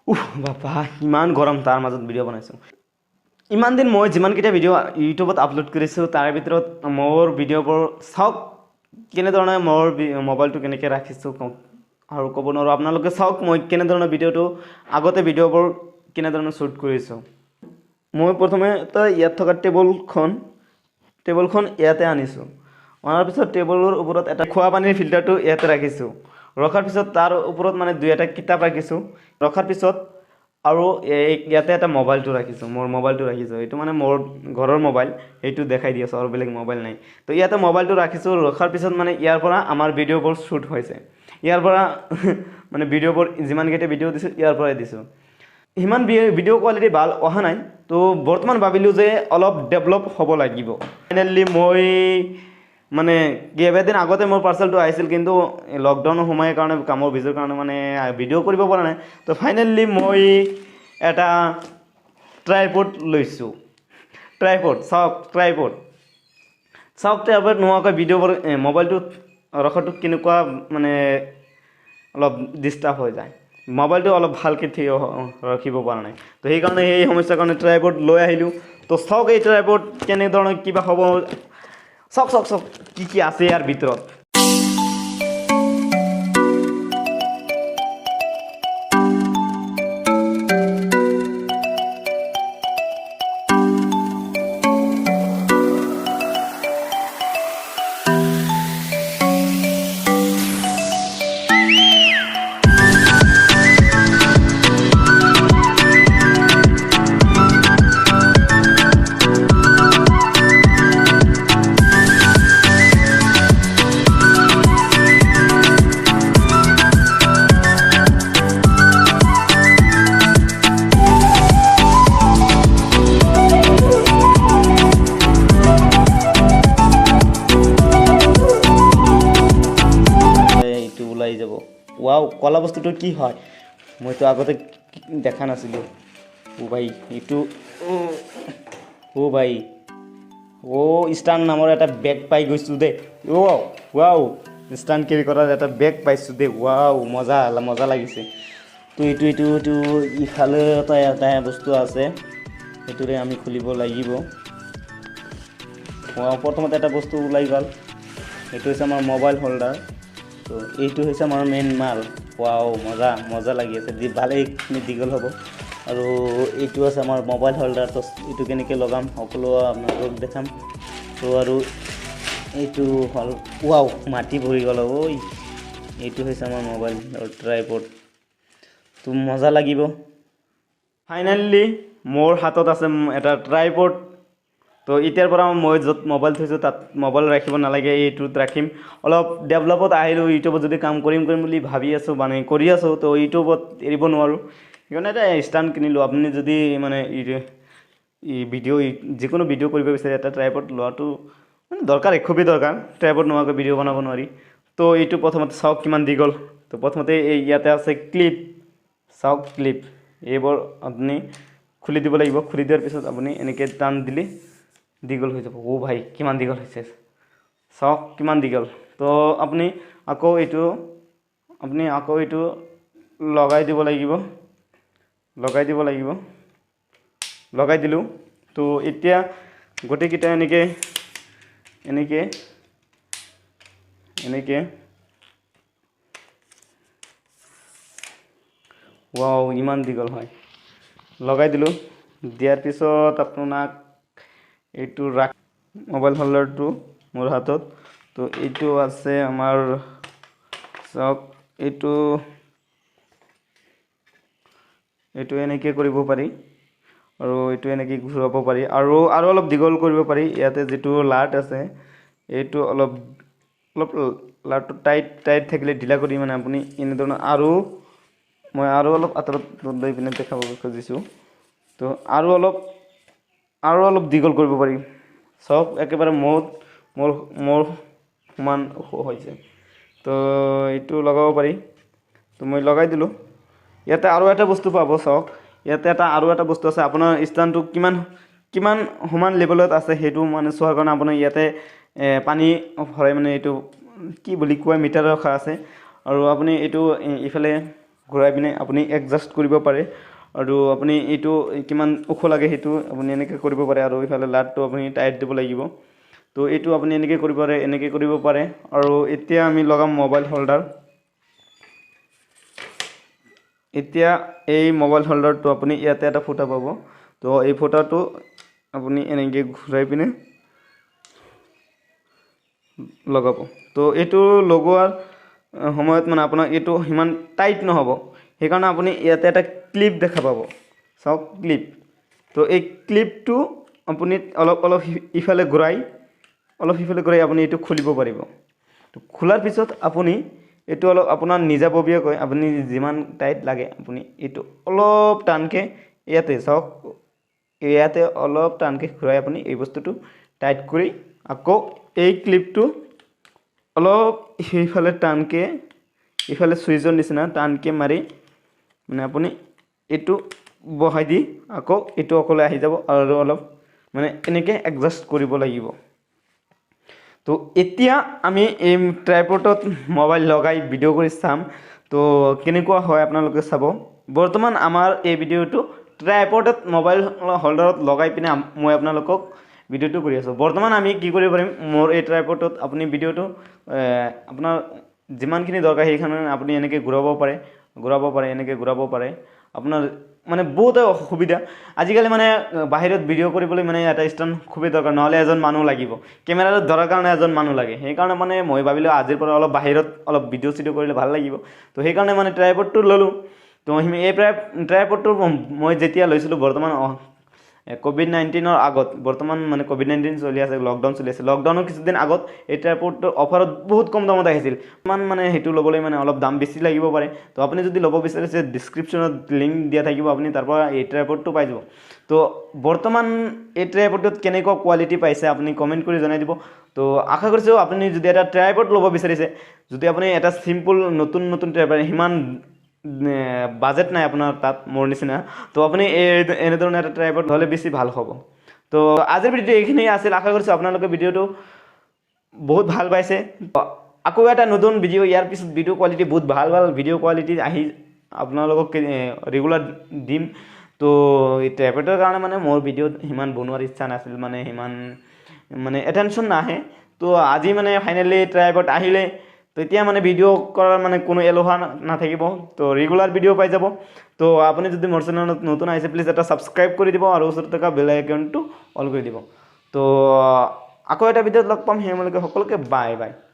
বাবা ইমান গৰম তাৰ মাজত ভিডিঅ' বনাইছোঁ। ইমান দিন মই যিমানকেইটা ভিডিঅ' ইউটিউবত আপলোড কৰিছোঁ তাৰে ভিতৰত মোৰ ভিডিঅ'বোৰ চাওক কেনেধৰণে মোৰ মোবাইলটো কেনেকৈ ৰাখিছোঁ আৰু ক'ব নোৱাৰোঁ। আপোনালোকে চাওক মই কেনেধৰণৰ ভিডিঅ'টো আগতে ভিডিঅ'বোৰ কেনেধৰণে শ্বুট কৰিছোঁ। মই প্ৰথমে ইয়াত থকা টেবুলখন ইয়াতে আনিছোঁ। অনাৰ পিছত টেবুলৰ ওপৰত এটা খোৱা পানীৰ ফিল্টাৰটো ইয়াতে ৰাখিছোঁ। ৰখাৰ পিছত তাৰ ওপৰত মানে 2-এটা কিতাপ ৰাখিছোঁ। ৰখাৰ পিছত আৰু ইয়াতে এটা মোবাইলটো ৰাখিছোঁ, মোৰ মোবাইলটো ৰাখিছোঁ। এইটো মানে মোৰ ঘৰৰ মোবাইল, সেইটো দেখাই দি আছোঁ আৰু বেলেগ মোবাইল নাই। তো ইয়াতে মোবাইলটো ৰাখিছোঁ। ৰখাৰ পিছত মানে ইয়াৰ পৰা আমাৰ ভিডিঅ'বোৰ শ্বুট হৈছে। ইয়াৰ পৰা মানে ভিডিঅ'বোৰ যিমানকেইটা ভিডিঅ' দিছোঁ ইয়াৰ পৰাই দিছোঁ। সিমান ভিডিঅ' কোৱালিটি ভাল অহা নাই। তো বৰ্তমান ভাবিলোঁ যে অলপ ডেভেলপ হ'ব লাগিব। ফাইনেলি মই মানে কেইবাদিন আগতে মোৰ পাৰ্চেলটো আহিছিল, কিন্তু লকডাউনৰ সময়ৰ কাৰণে কামৰ বিজুৰ কাৰণে মানে ভিডিঅ' কৰিব পৰা নাই। তো ফাইনেলি মই এটা ট্ৰাইপড লৈছোঁ। চাওক ট্ৰাইপড নোহোৱাকৈ ভিডিঅ'বোৰ মোবাইলটোত ৰখাটো কেনেকুৱা মানে অলপ ডিষ্টাৰ্ব হৈ যায়। মোবাইলটো অলপ ভালকৈ ৰাখিব পৰা নাই। তো সেইকাৰণে সেই সমস্যাৰ কাৰণে ট্ৰাইপড লৈ আহিলোঁ। তো চাওক এই ট্ৰাইপড কেনেধৰণৰ কিবা হ'ব। চাওক কি আছে ইয়াৰ ভিতৰত। যাব ৱাও, কলা বস্তুটো কি হয় মইতো আগতে দেখা নাছিলোঁ। ভাই এইটো ভাই ষ্টান নামৰ এটা বেগ পাই গৈছোঁ দেই। ৱাও ষ্টান কেৰি কৰাৰ এটা বেগ পাইছোঁ দেই। ৱাও মজা লাগিছে। তো এইটো ইফালে এটা বস্তু আছে, সেইটোৰে আমি খুলিব লাগিব। প্ৰথমতে এটা বস্তু ওলাই গ'ল, এইটো হৈছে আমাৰ মোবাইল হোল্ডাৰ। তো এইটো হৈছে আমাৰ মেইন মাল। ৱাও মজা লাগি আছে, ভালেইখিনি দীঘল হ'ব। আৰু এইটো আছে আমাৰ মোবাইল হোল্ডাৰ। তো এইটো কেনেকৈ লগাম সকলো আপোনালোকক দেখাম। তো আৰু এইটো হ'ল মাটি ভৰি গ'ল। এইটো হৈছে আমাৰ মোবাইল ট্ৰাইপড। তো মজা লাগিব। ফাইনেলি মোৰ হাতত আছে এটা ট্ৰাইপড। তো এতিয়াৰ পৰা মই য'ত মোবাইল থৈছোঁ তাত মোবাইল ৰাখিব নালাগে, এইটোত ৰাখিম। অলপ ডেভেলপত আহিলোঁ, ইউটিউবত যদি কাম কৰিম বুলি ভাবি আছোঁ, মানে কৰি আছোঁ। তো ইউটিউবত এৰিব নোৱাৰোঁ, সেইকাৰণে এটা ষ্টেণ্ড কিনিলোঁ। আপুনি যদি মানে যিকোনো ভিডিঅ' কৰিব বিচাৰে, এটা ট্ৰাইপড লোৱাটো মানে দৰকাৰ, খুবেই দৰকাৰ। ট্ৰাইপড নোহোৱাকৈ ভিডিঅ' বনাব নোৱাৰি। তো এইটো প্ৰথমতে চাওক কিমান দীঘল। তো প্ৰথমতে ইয়াতে আছে ক্লিপ। চাওক ক্লিপ, এইবোৰ আপুনি খুলি দিব লাগিব। খুলি দিয়াৰ পিছত আপুনি এনেকৈ টান দিলে দীঘল হৈ যাব। ভাই কিমান দীঘল হৈছে, চাওক কিমান দীঘল। তো আপুনি আকৌ এইটো লগাই দিব লাগিব। লগাই দিলোঁ। তো এতিয়া গোটেইকেইটা এনেকৈ ইমান দীঘল হয়। লগাই দিলোঁ। দিয়াৰ পিছত আপোনাক এইটো মোবাইল হোল্ডাৰটো মোৰ হাতত। তো এইটো আছে আমাৰ, চাওক এইটো এনেকৈ কৰিব পাৰি, আৰু এইটো এনেকৈ ঘূৰাব পাৰি, আৰু অলপ দীঘল কৰিব পাৰি। ইয়াতে যিটো লাট আছে, এইটো অলপ লাটটো টাইট থাকিলে ঢিলা কৰি মানে আপুনি এনেধৰণৰ মই অলপ আঁতৰত লৈ পিনে দেখাব খুজিছোঁ। তো আৰু অলপ দীঘল কৰিব পাৰি। চাওক একেবাৰে মোৰ সমান হৈছে। তো এইটো লগাব পাৰি। তো মই লগাই দিলোঁ। ইয়াতে আৰু এটা বস্তু পাব। চাওক ইয়াতে আৰু এটা বস্তু আছে। আপোনাৰ ষ্টেণ্ডটো কিমান সমান লেভেলত আছে সেইটো মানে চোৱাৰ কাৰণে আপোনাৰ ইয়াতে পানী ভৰাই মানে এইটো কি বুলি কয় মিটাৰ ৰখা আছে। আৰু আপুনি এইটো ইফালে ঘূৰাই পিনে আপুনি এডজাষ্ট কৰিব পাৰে আৰু আপুনি এইটো কিমান ওখ লাগে সেইটো আপুনি এনেকৈ কৰিব পাৰে আৰু ইফালে লাটটো আপুনি টাইট দিব লাগিব তো এইটো আপুনি এনেকৈ কৰিব পাৰে আৰু এতিয়া আমি লগাম মোবাইল হোল্ডাৰ এতিয়া এই মোবাইল হোল্ডাৰটো আপুনি ইয়াতে এটা ফুটা পাব তো এই ফুটাটো আপুনি এনেকৈ ঘূৰাই পিনে লগাব তো এইটো লগোৱাৰ সময়ত মানে আপোনাৰ এইটো সিমান টাইট নহ'ব সেইকাৰণে আপুনি ইয়াতে এটা ক্লিপ দেখা পাব চাওক ক্লিপ তো এই ক্লিপটো আপুনি অলপ ইফালে ঘূৰাই আপুনি এইটো খুলিব পাৰিব তো খোলাৰ পিছত আপুনি এইটো অলপ আপোনাৰ নিজাববীয়াকৈ আপুনি যিমান টাইট লাগে আপুনি এইটো অলপ টানকৈ ইয়াতে চাওক ইয়াতে অলপ টানকৈ ঘূৰাই আপুনি এই বস্তুটো টাইট কৰি আকৌ এই ক্লিপটো অলপ সেইফালে টানকৈ ইফালে সুইচৰ নিচিনা টানকৈ মাৰি মানে আপুনি এইটো বহাই দি আকৌ এইটো অকলে আহি যাব আৰু অলপ মানে এনেকৈ এডজাষ্ট কৰিব লাগিব তো এতিয়া আমি এই ট্ৰাইপডত মোবাইল লগাই ভিডিঅ' কৰি চাম তো কেনেকুৱা হয় আপোনালোকে চাব বৰ্তমান আমাৰ এই ভিডিঅ'টো ট্ৰাইপডত মোবাইল হোল্ডাৰত লগাই পিনে মই আপোনালোকক ভিডিঅ'টো কৰি আছোঁ বৰ্তমান আমি কি কৰিব পাৰিম মোৰ এই ট্ৰাইপডত আপুনি ভিডিঅ'টো আপোনাৰ যিমানখিনি দৰকাৰ সেইখিনি আপুনি এনেকৈ ঘূৰাব পাৰে আপোনাৰ মানে বহুত সুবিধা আজিকালি মানে বাহিৰত ভিডিঅ' কৰিবলৈ মানে এটা ষ্টেণ্ড খুবেই দৰকাৰ নহ'লে এজন মানুহ লাগিব কেমেৰাটো ধৰাৰ কাৰণে এজন মানুহ লাগে সেইকাৰণে মানে মই ভাবিলোঁ আজিৰ পৰা অলপ বাহিৰত অলপ ভিডিঅ' কৰিলে ভাল লাগিব তো সেইকাৰণে মানে ট্ৰাইপডটো ল'লোঁ তো এই ট্ৰাইপডটো মই যেতিয়া লৈছিলোঁ বৰ্তমান COVID-19 আগত বৰ্তমান মানে COVID-19 চলি আছে লকডাউন চলি আছে লকডাউনৰ কিছুদিন আগত এই ট্ৰাইপডটো অফাৰত বহুত কম দামত আহিছিল মানে সেইটো ল'বলৈ মানে অলপ দাম বেছি লাগিব পাৰে তো আপুনি যদি ল'ব বিচাৰিছে ডেছক্ৰিপশ্যনত লিংক দিয়া থাকিব আপুনি তাৰ পৰা এই ট্ৰাইপডটো পাই যাব তো বৰ্তমান এই ট্ৰাইপডত কেনেকুৱা কোৱালিটি পাইছে আপুনি কমেণ্ট কৰি জনাই দিব তো আশা কৰিছোঁ আপুনি যদি এটা ট্ৰাইপড ল'ব বিচাৰিছে যদি আপুনি এটা চিম্পল নতুন ট্ৰাইপড সিমান বাজেট নাই আপোনাৰ তাত মোৰ নিচিনা তো আপুনি এনেধৰণৰ এটা ট্ৰাইপড হ'লে বেছি ভাল হ'ব তো আজিৰ ভিডিঅ'টো এইখিনি আছিল আশা কৰিছোঁ আপোনালোকে ভিডিঅ'টো বহুত ভাল পাইছে আকৌ এটা নতুন ভিডিঅ' ইয়াৰ পিছত ভিডিঅ' কোৱালিটি বহুত ভাল ভিডিঅ' কোৱালিটি আহি আপোনালোকক ৰেগুলাৰ দিম তো এই ট্ৰাইপডৰ কাৰণে মানে মোৰ ভিডিঅ'ত সিমান বনোৱাৰ ইচ্ছা নাছিল মানে সিমান মানে এটেনশ্যন নাহে তো আজি মানে ফাইনেলি ট্ৰাইপড আহিলে তো এতিয়া মানে ভিডিঅ' কৰাৰ মানে কোনো এলোহা নাথাকিব তো ৰেগুলাৰ ভিডিঅ' পাই যাব তো আপুনি যদি মোৰ চেনেলত নতুন আহিছে প্লিজ এটা ছাবস্ক্ৰাইব কৰি দিব আৰু ওচৰত থকা বেল আইকনটো অল কৰি দিব তো আকৌ এটা ভিডিঅ'ত লগ পাম সেইমলৈকে সকলোকে বাই